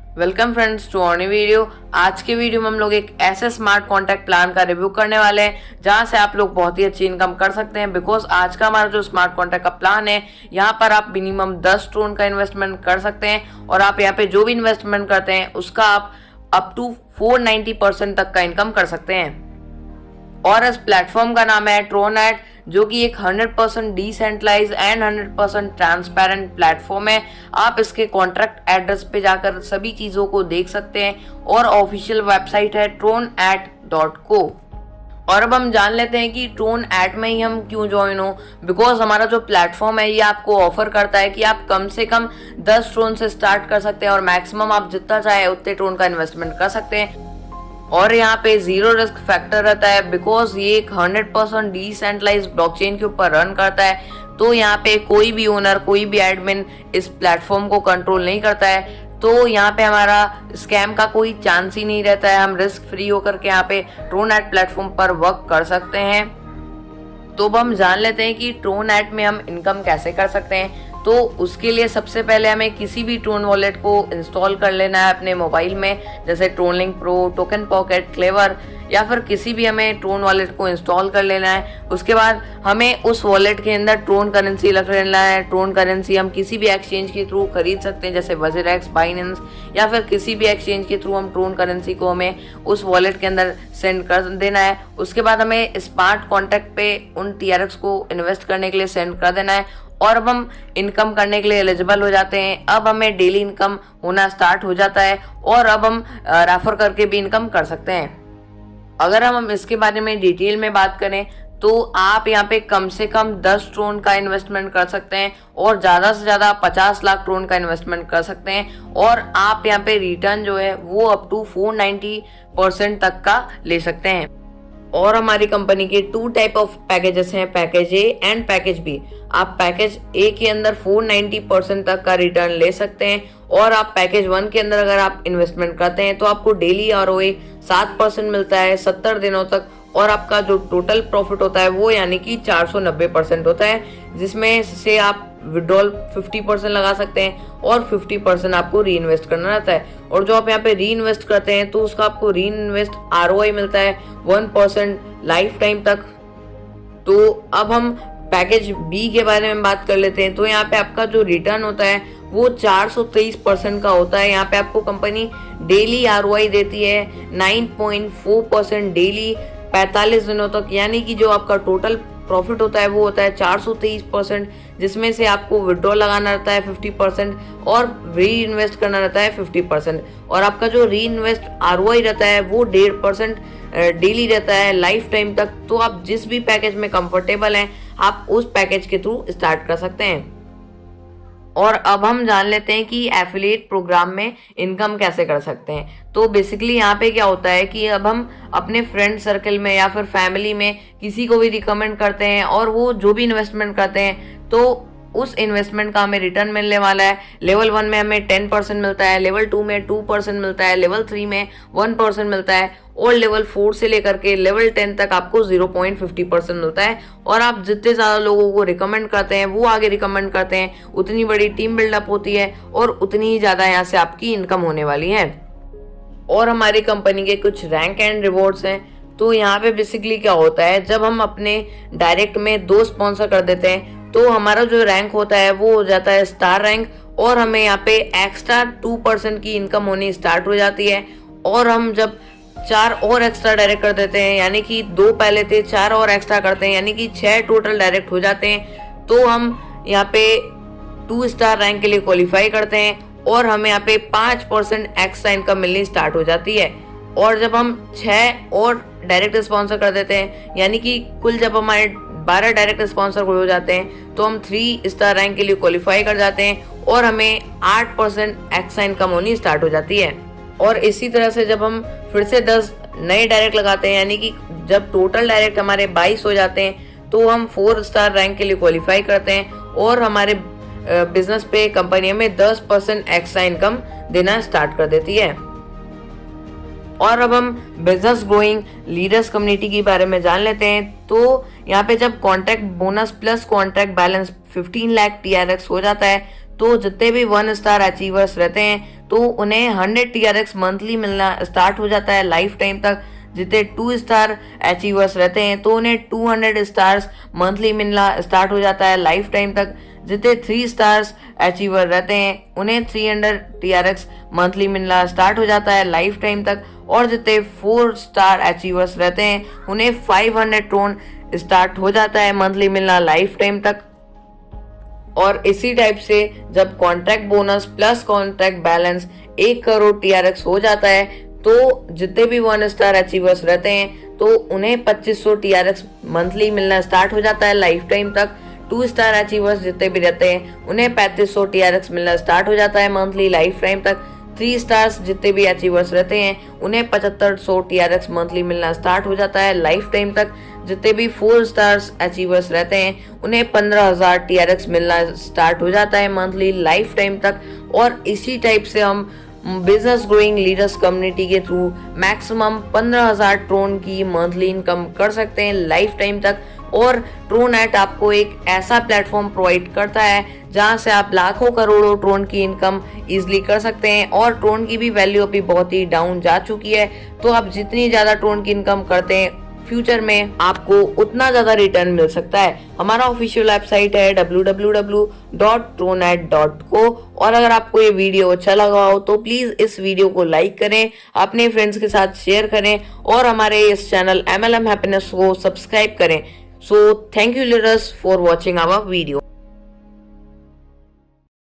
Welcome friends to on video. आज के video में हम लोग एक ऐसे स्मार्ट कॉन्ट्रैक्ट प्लान का रिव्यू करने वाले हैं जहां से आप लोग बहुत ही अच्छी इनकम कर सकते हैं। बिकॉज आज का हमारा जो स्मार्ट कॉन्ट्रैक्ट का प्लान है, यहाँ पर आप मिनिमम 10 ट्रोन का इन्वेस्टमेंट कर सकते हैं और आप यहाँ पे जो भी इन्वेस्टमेंट करते हैं उसका आप अप टू 490% तक का इनकम कर सकते हैं। और इस प्लेटफॉर्म का नाम है ट्रोनएट, जो कि एक 100% डिसेंट्रलाइज एंड 100% ट्रांसपेरेंट प्लेटफॉर्म है। आप इसके कॉन्ट्रैक्ट एड्रेस पे जाकर सभी चीजों को देख सकते हैं और ऑफिशियल वेबसाइट है tronet.co। और अब हम जान लेते हैं कि ट्रोनएट में ही हम क्यों ज्वाइन हो। बिकॉज हमारा जो प्लेटफॉर्म है ये आपको ऑफर करता है कि आप कम से कम 10 ट्रोन से स्टार्ट कर सकते हैं और मैक्सिमम आप जितना चाहे उतने ट्रोन का इन्वेस्टमेंट कर सकते हैं। और यहाँ पे जीरो रिस्क फैक्टर रहता है बिकॉज ये एक 100% डिसेंट्रलाइज्ड ब्लॉकचेन के ऊपर रन करता है। तो यहाँ पे कोई भी ओनर, कोई भी एडमिन इस प्लेटफॉर्म को कंट्रोल नहीं करता है। तो यहाँ पे हमारा स्कैम का कोई चांस ही नहीं रहता है। हम रिस्क फ्री होकर के यहाँ पे ट्रोनएट प्लेटफॉर्म पर वर्क कर सकते हैं। तो अब हम जान लेते हैं कि ट्रोनएट में हम इनकम कैसे कर सकते हैं। तो उसके लिए सबसे पहले हमें किसी भी ट्रोन वॉलेट को इंस्टॉल कर लेना है अपने मोबाइल में, जैसे TronLink pro, token pocket, clever या फिर किसी भी हमें ट्रोन वॉलेट को इंस्टॉल कर लेना है। उसके बाद हमें उस वॉलेट के अंदर ट्रोन करेंसी रख लेना है। ट्रोन करेंसी हम किसी भी एक्सचेंज के थ्रू खरीद सकते हैं, जैसे वजीरेक्स, बाइनेंस या फिर किसी भी एक्सचेंज के थ्रू हम ट्रोन करेंसी को हमें उस वॉलेट के अंदर सेंड कर देना है। उसके बाद हमें स्मार्ट कॉन्ट्रैक्ट पे उन TRX को इन्वेस्ट करने के लिए सेंड कर देना है और अब हम इनकम करने के लिए एलिजिबल हो जाते हैं। अब हमें डेली इनकम होना स्टार्ट हो जाता है और अब हम रेफर करके भी इनकम कर सकते हैं। अगर हम इसके बारे में डिटेल में बात करें तो आप यहाँ पे कम से कम 10 ट्रोन का इन्वेस्टमेंट कर सकते हैं और ज्यादा से ज्यादा 50 लाख ट्रोन का इन्वेस्टमेंट कर सकते हैं और आप यहाँ पे रिटर्न जो है वो अप टू 490% तक का ले सकते हैं। और हमारी कंपनी के 2 टाइप ऑफ पैकेजेस हैं, package A and package B. आप पैकेज ए के अंदर 490% तक का रिटर्न ले सकते हैं और आप पैकेज 1 के अंदर अगर आप इन्वेस्टमेंट करते हैं तो आपको डेली ROA 7% मिलता है 70 दिनों तक और आपका जो टोटल प्रॉफिट होता है वो यानी कि 490% होता है, जिसमें से आप विड्रॉल 50% लगा सकते हैं और 50% आपको री इन्वेस्ट करना रहता है। और जो आप यहाँ पे री इन्वेस्ट करते हैं तो उसका आपको री इन्वेस्ट ROI मिलता है 1% लाइफ टाइम तक। तो अब हम पैकेज बी के बारे में बात कर लेते हैं। तो यहाँ पे आपका जो रिटर्न होता है वो 423% का होता है। यहाँ पे आपको कंपनी डेली ROI देती है 9.4% डेली 45 दिनों तक, यानी कि जो आपका टोटल प्रॉफिट होता है वो होता है 423%, जिसमें से आपको विड्रॉ लगाना रहता है 50% और री इन्वेस्ट करना रहता है 50%। और आपका जो री इन्वेस्ट ROI रहता है वो 1.5% डेली रहता है लाइफ टाइम तक। तो आप जिस भी पैकेज में कंफर्टेबल हैं आप उस पैकेज के थ्रू स्टार्ट कर सकते हैं। और अब हम जान लेते हैं कि एफिलिएट प्रोग्राम में इनकम कैसे कर सकते हैं। तो बेसिकली यहाँ पे क्या होता है कि अब हम अपने फ्रेंड सर्कल में या फिर फैमिली में किसी को भी रिकमेंड करते हैं और वो जो भी इन्वेस्टमेंट करते हैं तो उस इन्वेस्टमेंट का हमें रिटर्न मिलने वाला है। लेवल 1 में हमें 10% मिलता है, लेवल 2 में 2% मिलता है, लेवल 3 में 1% मिलता है और लेवल 4 से लेकर के लेवल 10 तक आपको 0.50% मिलता है। और आप जितने ज्यादा लोगों को रिकमेंड करते हैं, वो आगे रिकमेंड करते हैं, उतनी बड़ी टीम बिल्डअप होती है और उतनी ही ज्यादा यहाँ से आपकी इनकम होने वाली है। और हमारी कंपनी के कुछ रैंक एंड रिवॉर्ड्स हैं। तो यहाँ पे बेसिकली क्या होता है, जब हम अपने डायरेक्ट में 2 स्पॉन्सर कर देते हैं तो हमारा जो रैंक होता है वो हो जाता है स्टार रैंक और हमें यहाँ पे एक्स्ट्रा 2% की इनकम होनी स्टार्ट हो जाती है। और हम जब 4 और एक्स्ट्रा डायरेक्ट कर देते हैं, यानी कि 2 पहले थे, 4 और एक्स्ट्रा करते हैं, यानी कि 6 टोटल डायरेक्ट हो जाते हैं, तो हम यहाँ पे 2 स्टार रैंक के लिए क्वालिफाई करते हैं और हमें यहाँ पे 5% एक्स्ट्रा इनकम मिलनी स्टार्ट हो जाती है। और जब हम 6 और डायरेक्ट स्पॉन्सर कर देते हैं, यानी कि कुल जब हमारे 12 डायरेक्ट स्पॉन्सर हो जाते हैं तो हम 3 स्टार रैंक के लिए क्वालिफाई कर जाते हैं और हमें 8% एक्स्ट्रा इनकम होनी स्टार्ट हो जाती है। और इसी तरह से जब हम फिर से 10 नए डायरेक्ट लगाते हैं, यानी कि जब टोटल डायरेक्ट हमारे 22 हो जाते हैं तो हम 4 स्टार रैंक के लिए क्वालिफाई करते हैं और हमारे बिजनेस पे कंपनी में 10% एक्स्ट्रा इनकम देना स्टार्ट कर देती है। और अब हम बिजनेस ग्रोइंग लीडर्स कम्युनिटी के बारे में जान लेते हैं। तो यहाँ पे जब contract bonus plus contract balance 15 lakh TRX हो जाता है तो जितने भी 1 स्टार अचीवर्स रहते हैं तो उन्हें 100 TRX मंथली मिलना स्टार्ट हो जाता है लाइफ टाइम तक। जितने 2 स्टार अचीवर्स रहते हैं तो उन्हें 200 स्टार्स मंथली मिलना स्टार्ट हो जाता है लाइफ टाइम तक। जितने 3 स्टार्स अचीवर रहते हैं उन्हें 300 TRX मंथली मिलना स्टार्ट हो जाता है लाइफ टाइम तक। और जितने 4 स्टार अचीवर्स रहते हैं उन्हें 500 ट्रोन स्टार्ट हो जाता है मंथली मिलना लाइफ टाइम तक। और इसी टाइप से जब contract bonus plus contract balance 1 crore TRX हो जाता है तो जितने भी 1 स्टार अचीवर्स रहते हैं तो उन्हें 2500 TRX मंथली मिलना स्टार्ट हो जाता है लाइफ टाइम तक। 2 स्टार अचीवर्स जितने भी रहते हैं उन्हें 3500 TRX मिलना स्टार्ट हो जाता है मंथली लाइफ टाइम तक। 3 स्टार्स जितने भी अचीवर्स रहते हैं उन्हें 7500 TRX मंथली मिलना स्टार्ट हो जाता है लाइफ टाइम तक। जितने भी 4 स्टार्स अचीवर्स रहते हैं उन्हें 15000 TRX मिलना स्टार्ट हो जाता है मंथली लाइफ टाइम तक। और इसी टाइप से हम बिजनेस ग्रोइंग लीडर्स कम्युनिटी के थ्रू मैक्सिमम 15000 ट्रोन की मंथली इनकम कर सकते हैं लाइफ टाइम तक। और ट्रोनेट आपको एक ऐसा प्लेटफॉर्म प्रोवाइड करता है जहां से आप लाखों करोड़ों ट्रोन की इनकम इजीली कर सकते हैं। और ट्रोन की भी वैल्यू अभी बहुत ही डाउन जा चुकी है, तो आप जितनी ज्यादा ट्रोन की इनकम करते हैं फ्यूचर में आपको उतना ज्यादा रिटर्न मिल सकता है। हमारा ऑफिशियल वेबसाइट है www.tronet.co। और अगर आपको ये वीडियो अच्छा लगा हो तो प्लीज इस वीडियो को लाइक करें, अपने फ्रेंड्स के साथ शेयर करें और हमारे इस चैनल MLM हैप्पीनेस को सब्सक्राइब करें। So thank you leaders for watching our video.